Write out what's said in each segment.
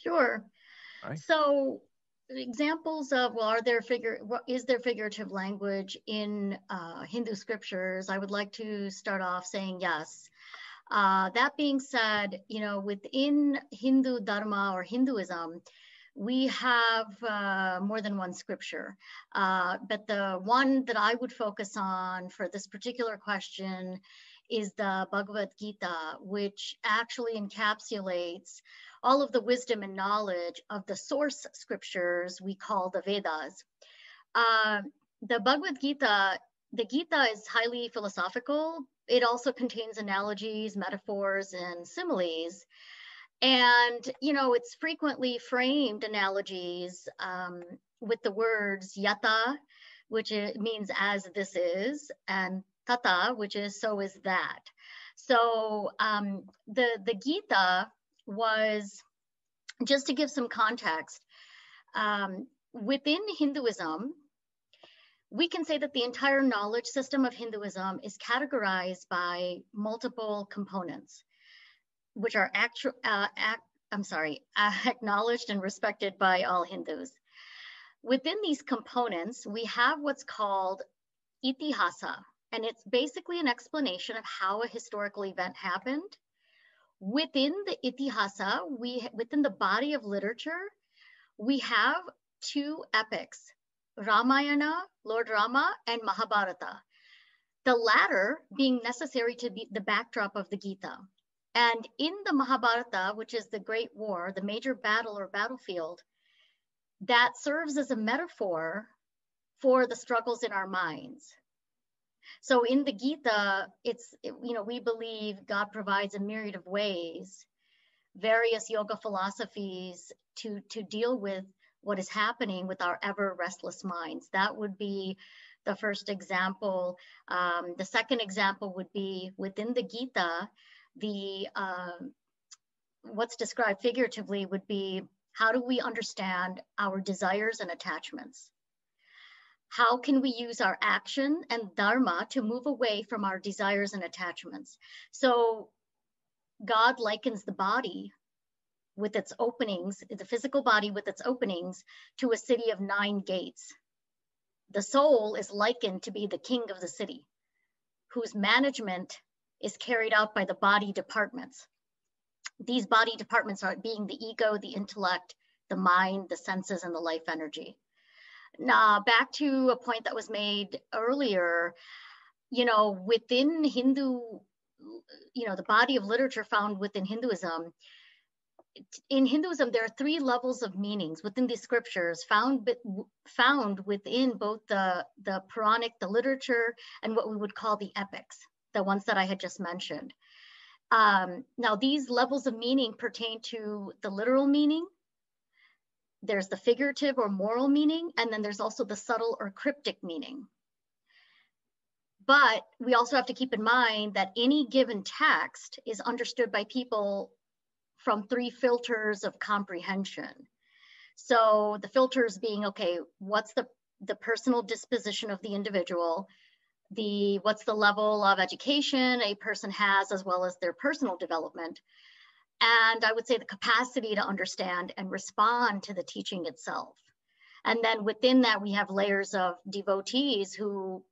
Sure. Right? So examples of, well, is there figurative language in Hindu scriptures? I would like to start off saying yes. That being said, within Hindu Dharma or Hinduism, we have more than one scripture. But the one that I would focus on for this particular question is the Bhagavad Gita, which actually encapsulates all of the wisdom and knowledge of the source scriptures we call the Vedas. The Bhagavad Gita, the Gita is highly philosophical. It also contains analogies, metaphors, and similes. And, it's frequently framed analogies with the words yata, which means as this is, and tata, which is so is that. So the Gita was, just to give some context, within Hinduism, we can say that the entire knowledge system of Hinduism is categorized by multiple components, which are acknowledged and respected by all Hindus. Within these components, we have what's called itihasa, and it's basically an explanation of how a historical event happened. Within the itihasa, within the body of literature, we have two epics, Ramayana, Lord Rama, and Mahabharata, the latter being necessary to be the backdrop of the Gita. And in the Mahabharata, which is the Great War, the major battle or battlefield, that serves as a metaphor for the struggles in our minds. So in the Gita, we believe God provides a myriad of ways, various yoga philosophies to deal with what is happening with our ever restless minds. That would be the first example. The second example would be within the Gita, what's described figuratively would be, how do we understand our desires and attachments? How can we use our action and dharma to move away from our desires and attachments? So God likens the body with its openings, the physical body with its openings, to a city of 9 gates. The soul is likened to be the king of the city, whose management is carried out by the body departments. These body departments are being the ego, the intellect, the mind, the senses, and the life energy. Now, back to a point that was made earlier, within Hindu, the body of literature found within Hinduism, in Hinduism, there are 3 levels of meanings within the scriptures found within both the Puranic, the literature, and what we would call the epics, the ones that I had just mentioned. Now, these levels of meaning pertain to the literal meaning. There's the figurative or moral meaning, and then there's also the subtle or cryptic meaning. But we also have to keep in mind that any given text is understood by people from 3 filters of comprehension. So the filters being, okay, what's the personal disposition of the individual, what's the level of education a person has, as well as their personal development, and I would say the capacity to understand and respond to the teaching itself. And then within that, we have layers of devotees who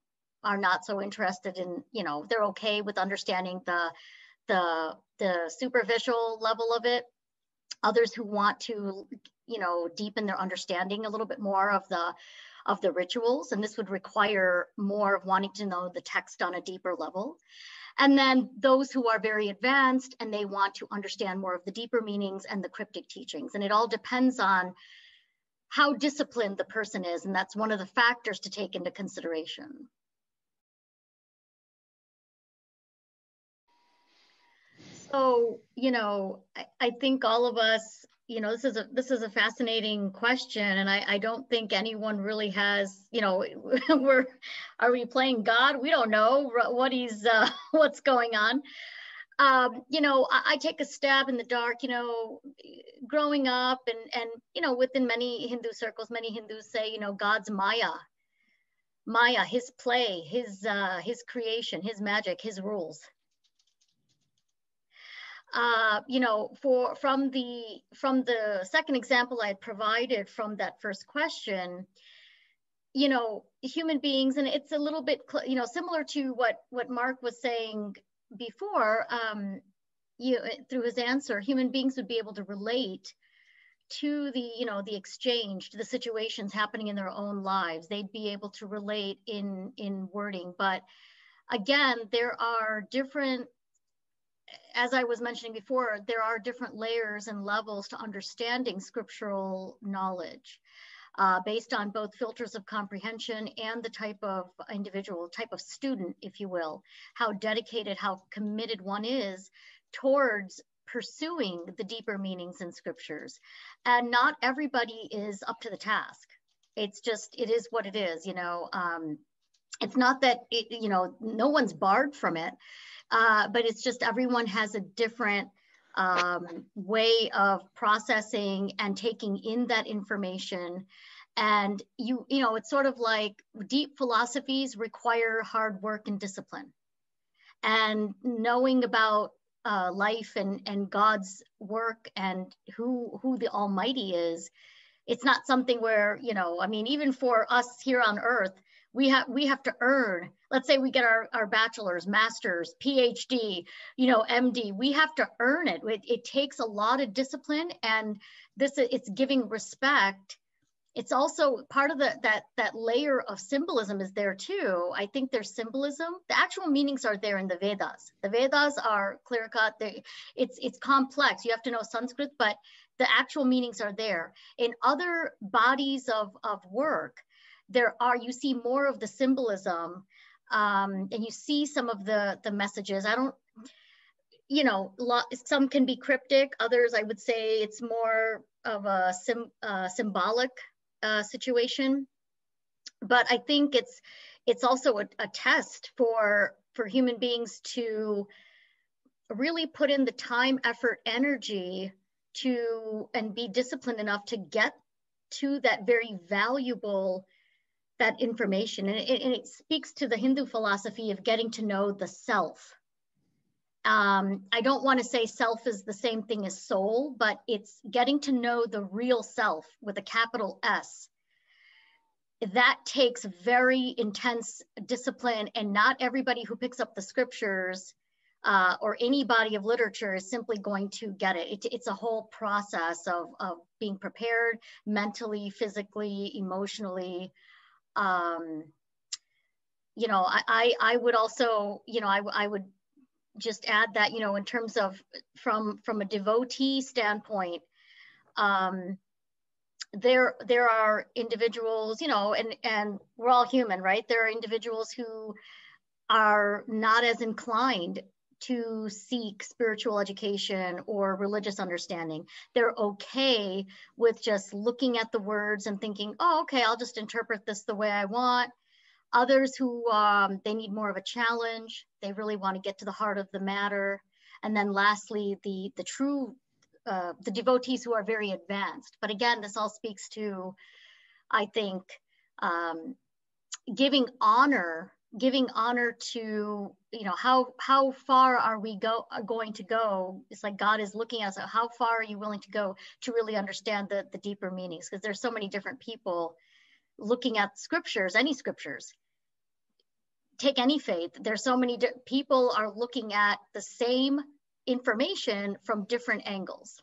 are not so interested in, they're okay with understanding the superficial level of it. Others who want to, deepen their understanding a little bit more of the rituals, and this would require more of wanting to know the text on a deeper level. And then those who are very advanced and they want to understand more of the deeper meanings and the cryptic teachings. And it all depends on how disciplined the person is, and that's one of the factors to take into consideration. So, I think all of us, this is a fascinating question, and I don't think anyone really has, are we playing God? We don't know what's going on. I take a stab in the dark, growing up and within many Hindu circles, many Hindus say, God's Maya, his play, his creation, his magic, his rules. you know, from the second example I had provided from that first question, you know, human beings, and it's a little bit, you know, similar to what Mark was saying before, through his answer, human beings would be able to relate to the, you know, the exchange, to the situations happening in their own lives. They'd be able to relate in wording. But again, there are different, as I was mentioning before, there are different layers and levels to understanding scriptural knowledge. Based on both filters of comprehension and the type of individual, type of student, if you will, how dedicated, how committed one is towards pursuing the deeper meanings in scriptures. And not everybody is up to the task. It's just, it is what it is, you know. It's not that, you know, no one's barred from it, but it's just everyone has a different way of processing and taking in that information. And you know, it's sort of like deep philosophies require hard work and discipline. And knowing about life and God's work and who the Almighty is, it's not something where, you know, I mean, even for us here on earth, we have to earn. Let's say we get our bachelor's, master's, PhD, you know, MD. We have to earn it. It takes a lot of discipline, and it's giving respect. It's also part of that layer of symbolism is there too. I think there's symbolism. The actual meanings are there in the Vedas. The Vedas are clear cut. It's complex. You have to know Sanskrit, but the actual meanings are there. In other bodies of work, you see more of the symbolism, and you see some of the messages. I don't, you know, some can be cryptic. Others, I would say it's more of a symbolic situation. But I think it's also a test for human beings to really put in the time, effort, energy and be disciplined enough to get to that very valuable that information. And it speaks to the Hindu philosophy of getting to know the self. I don't want to say self is the same thing as soul, but it's getting to know the real self with a capital S. That takes very intense discipline, and not everybody who picks up the scriptures or any body of literature is simply going to get it. It's a whole process of being prepared mentally, physically, emotionally. You know, I would also, you know, I would just add that, you know, in terms of from a devotee standpoint, there are individuals, you know, and we're all human, right? There are individuals who are not as inclined to seek spiritual education or religious understanding. They're okay with just looking at the words and thinking, oh, okay, I'll just interpret this the way I want. Others who they need more of a challenge. They really want to get to the heart of the matter. And then lastly, the true, the devotees who are very advanced. But again, this all speaks to, I think, giving honor to, you know, how far are we going to go? It's like God is looking at us. How far are you willing to go to really understand the deeper meanings? Because there's so many different people looking at scriptures, any scriptures. Take any faith. There's so many people are looking at the same information from different angles.